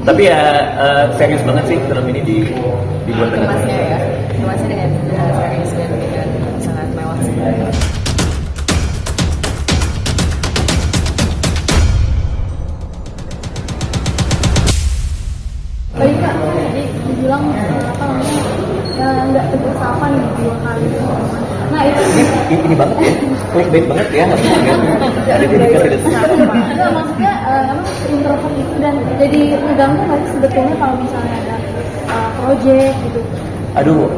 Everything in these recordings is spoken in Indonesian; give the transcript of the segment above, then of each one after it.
Tapi ya serius banget sih film ini dibuat dengan Kemasnya ya, kemasnya dengan serius dan dengan sangat mewah sih. Baik kak, jadi dibilang apa namanya nggak tegas apa nih 2 kali. Nah itu ini banget ya, clickbait banget ya. Ada di Enggak, maksudnya emang introvert itu dan jadi ngeganggu nggak sih sebetulnya kalau misalnya ada project gitu. Aduh,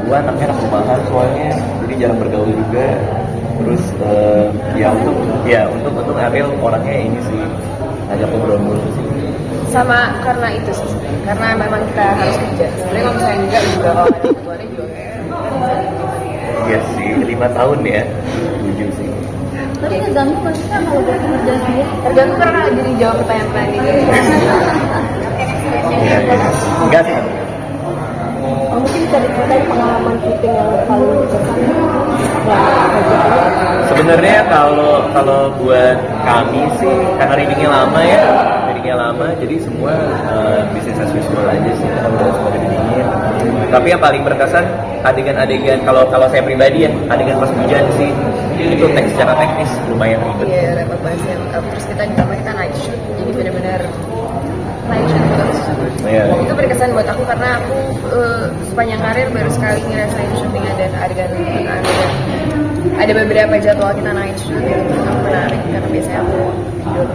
gua anaknya anak rumahan soalnya, jadi jarang bergaul juga. Terus untuk Ariel orangnya ini sih agak pemberani mulu sih. Sama karena itu sih, karena memang kita harus kerja. Sebenarnya kalau misalnya enggak juga kalau ada ketuanya juga kayak Iya sih, 5 tahun ya, setuju sih. Tapi ngeganggu maksudnya kalau buat kerja sendiri. tergantung karena jadi jawab pertanyaan ini. Iya. Enggak sih. Mungkin bisa diceritain pengalaman syuting yang paling berkesan. Sebenarnya kalau buat kami sih karena readingnya lama, jadi semua bisnis as usual aja sih, udah semua readingnya. Tapi yang paling berkesan adegan-adegan kalau saya pribadi ya, adegan pas hujan sih itu secara teknis lumayan ribet. Iya, repot banget sih. Terus kita ditambah kita night shoot, jadi benar-benar night shoot terus. Iya. Itu berkesan buat aku karena aku sepanjang karir baru sekali ngerasain syuting dan adegan ada beberapa jadwal kita night shoot yang cukup menarik karena biasanya aku tidur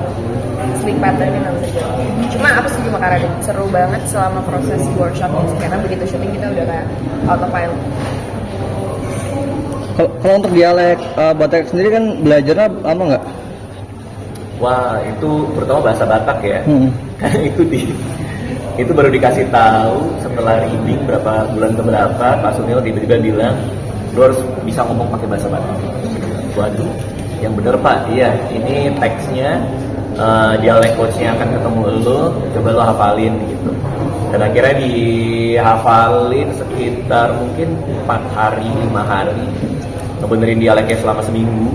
sleep pattern-nya nggak bisa jalan. Cuma aku setuju sama Kara, seru banget selama proses workshopnya sih, karena begitu syuting kita udah kayak autopilot. Kalau untuk dialek Batak sendiri kan belajarnya lama nggak? Wah, itu terutama bahasa Batak ya. Karena itu baru dikasih tahu setelah reading berapa bulan keberapa, Pak Sunil tiba-tiba bilang lu harus bisa ngomong pakai bahasa Batak. Waduh, yang bener Pak, iya ini teksnya dialek coachnya akan ketemu lu, coba lu hafalin gitu. Dan akhirnya dihafalin sekitar mungkin 4 hari, 5 hari, ngebenerin dialeknya selama seminggu.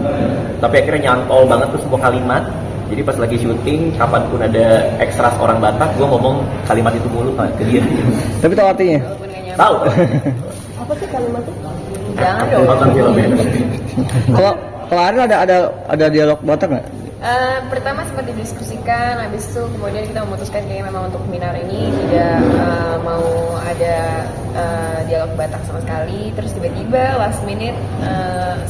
Tapi akhirnya nyantol banget tuh semua kalimat. Jadi pas lagi syuting, kapanpun ada ekstras orang Batak, gue ngomong kalimat itu mulu ke dia. Tapi tahu artinya? Walaupun nggak nyampe. Tahu. Apa sih kalimat itu? Jangan dong. Nonton filmnya. Kalau ada dialog Batak nggak? Pertama sempat didiskusikan, habis itu kemudian kita memutuskan kayaknya memang untuk Minar ini tidak mau ada dialog Batak sama sekali. Terus tiba-tiba last minute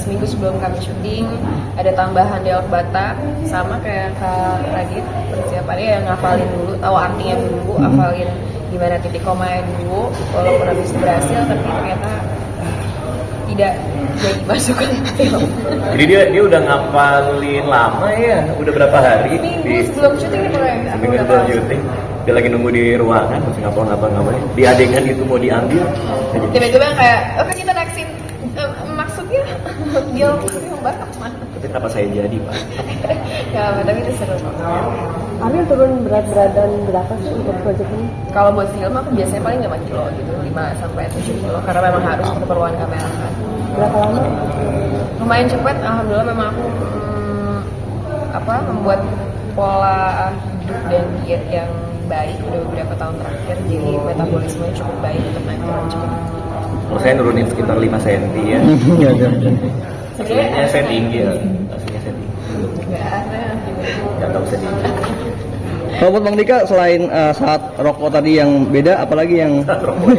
seminggu sebelum kami syuting ada tambahan dialog Batak, sama kayak Kak Radit persiapannya yang ngafalin dulu, tahu artinya dulu, hafalin gimana titik komanya dulu, walaupun habis berhasil tapi ternyata tidak jadi masukan film. Jadi dia udah ngapalin lama ya, udah berapa hari? Seminggu sebelum syuting nih pokoknya. Seminggu sebelum syuting, dia lagi nunggu di ruangan, masih ngapal-ngapal. Di adegan itu mau diambil. Tiba-tiba kayak, oke kita next scene. Maksudnya dia yang Batak mana? Tapi kenapa saya jadi Pak? Ya, tapi itu seru. Ariel turun berat badan berapa sih untuk project ini? Kalau buat film aku biasanya paling 5 kilo gitu, 5-7 kilo karena memang harus keperluan kamera kan. Berapa lama? Lumayan cepat, alhamdulillah memang aku membuat pola hidup dan diet yang baik udah beberapa tahun terakhir, jadi metabolisme cukup baik untuk naik turun cepat. Kalau saya nurunin sekitar 5 cm ya. Aslinya saya tinggi ya. Aslinya saya tinggi. Nggak ada. Nggak tahu saya tinggi. Kalau buat Bang Dika selain saat rokok tadi yang beda, apalagi yang Rokok.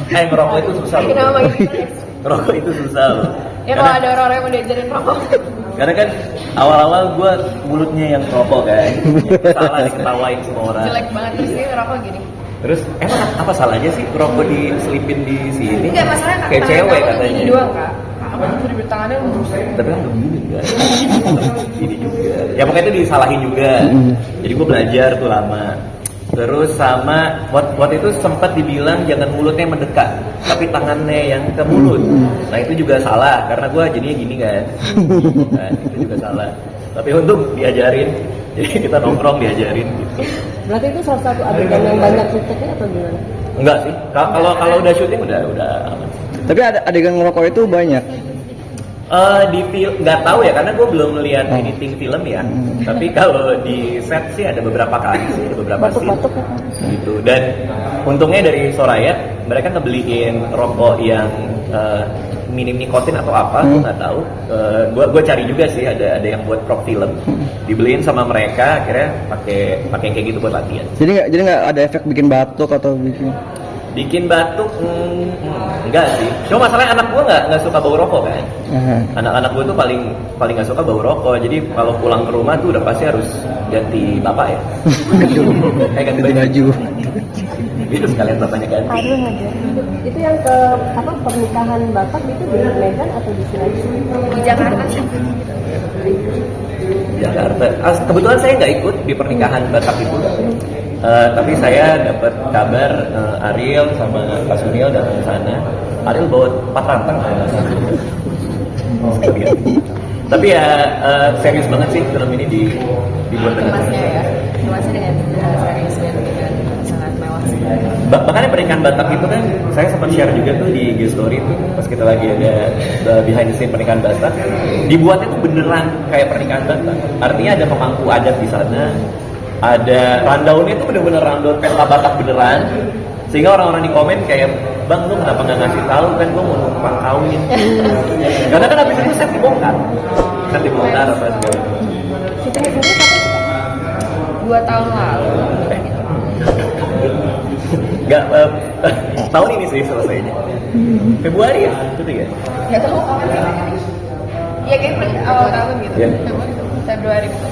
Ngerokok itu susah loh. Kenapa gitu? Ngerokok itu susah loh. Ya kalau ada orang-orang yang mau diajarin rokok. Karena kan awal-awal gue mulutnya yang rokok kan. Salah diketawain semua orang. Jelek banget terus dia ngerokok gini. Terus emang apa salahnya sih rokok diselipin di sini? Enggak, masalahnya Kayak tangan cewek kamu katanya. Gini doang kak. Apa tuh di tangannya lurus. Tapi kan begini kan. Ini juga. Ya pokoknya itu disalahin juga. Jadi gue belajar tuh lama. Terus sama waktu itu sempat dibilang jangan mulutnya mendekat, tapi tangannya yang ke mulut. Nah itu juga salah karena gue jadinya gini kan. Nah, itu juga salah. Tapi untuk diajarin, jadi kita nongkrong diajarin gitu. Berarti itu salah satu adegan yang banyak kritiknya atau gimana? Enggak sih. Kalau udah syuting udah aman. tapi ada adegan ngerokok itu banyak. Di film nggak tahu ya karena gue belum melihat editing film ya. Tapi kalau di set sih ada beberapa kali sih, ada beberapa scene gitu. Dan untungnya dari Soraya mereka ngebeliin rokok yang minim nikotin atau apa, gue nggak tahu. Gue cari juga sih ada yang buat prop film, dibeliin sama mereka, akhirnya pakai kayak gitu buat latihan. Jadi nggak ada efek bikin batuk atau Bikin batuk enggak sih. Cuma masalahnya anak gue nggak suka bau rokok kan. Anak-anak gue tuh paling nggak suka bau rokok. Jadi kalau pulang ke rumah tuh udah pasti harus ganti bapak ya. Kayak ganti baju. Gitu sekalian bapaknya ganti. Itu yang ke pernikahan Batak itu di Medan atau di Sulawesi? Di Jakarta sih. Jakarta. Kebetulan saya nggak ikut di pernikahan Batak itu. Tapi saya dapat kabar Ariel sama Pak Sunil datang ke sana. Ariel bawa 4 rantang. Tapi ya serius banget sih film ini dibuat dengan Kemasnya dengan serius dan sangat mewah sih. Bahkan pernikahan Batak itu kan saya sempat share juga tuh di IG story tuh pas kita lagi ada behind the scene pernikahan Batak, dibuatnya tuh beneran kayak pernikahan Batak. Artinya ada pemangku adat di sana, ada rundownnya tuh bener-bener rundown pesta Batak beneran, sehingga orang-orang di komen kayak, bang lu kenapa nggak ngasih tahu kan gue mau numpang kawin. Karena kan abis itu set dibongkar apa segala. 2 tahun lalu. Nggak, tahun ini sih selesainya. Februari ya, itu ya. Nggak tahu kapan sih. Iya kayak awal tahun gitu. Iya. Februari gitu.